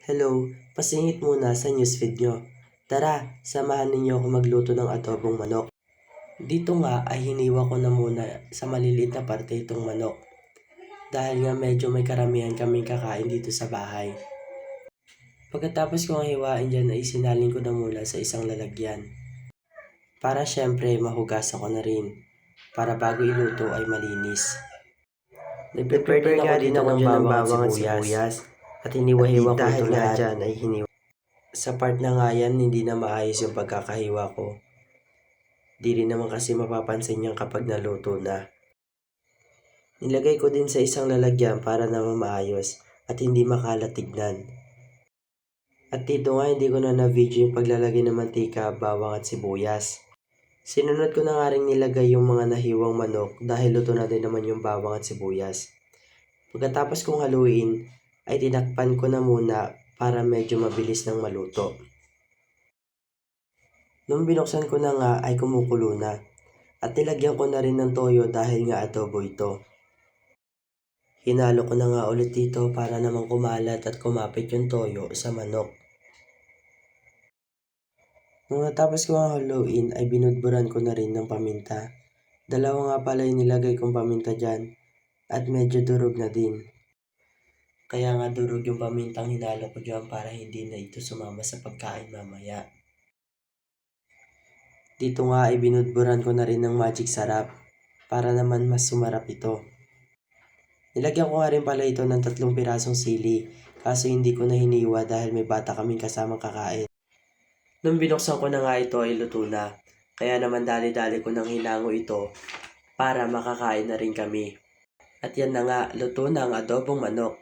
Hello, pasingit muna sa newsfeed nyo. Tara, samahan ninyo ako magluto ng adobong manok. Dito nga ay hiniwa ko na muna sa maliliit na parte itong manok. Dahil nga medyo may karamihan kaming kakain dito sa bahay. Pagkatapos kong hiwain dyan ay sinalin ko na muna sa isang lalagyan. Para syempre mahugasan ko na rin. Para bago iluto ay malinis. Nag-prepare din ako dyan ng bawang at sibuyas. At hiniwa-hiwa ko ito lahat. Dyan ay hiniwa. Sa part na nga yan, hindi na maayos yung pagkakahiwa ko. Di rin naman kasi mapapansin yan kapag naluto na. Nilagay ko din sa isang lalagyan para naman maayos at hindi makalat tignan. At dito nga hindi ko na na-video yung paglalagay ng mantika, bawang at sibuyas. Sinunod ko na nga rin nilagay yung mga nahiwang manok dahil luto na din naman yung bawang at sibuyas. Pagkatapos kong haluin, ay tinakpan ko na muna para medyo mabilis nang maluto. Nung binuksan ko na nga ay kumukulo na at nilagyan ko na rin ng toyo dahil nga adobo ito. Hinalo ko na nga ulit dito para naman kumalat at kumapit yung toyo sa manok. Nung natapos ko ang haluin ay binudburan ko na rin ng paminta. Dalawa nga pala yung nilagay kong paminta dyan at medyo durog na din. Kaya nga durog yung pamintang hinalo ko dyan para hindi na ito sumama sa pagkain mamaya. Dito nga ay binudburan ko na rin ng magic sarap para naman mas sumarap ito. Nilagyan ko nga rin pala ito ng 3 pirasong sili kaso hindi ko na hiniwa dahil may bata kaming kasamang kakain. Nung binuksan ko na nga ito ay luto na. Kaya naman dali-dali ko nang hinango ito para makakain na rin kami. At yan na nga, luto na ang adobong manok.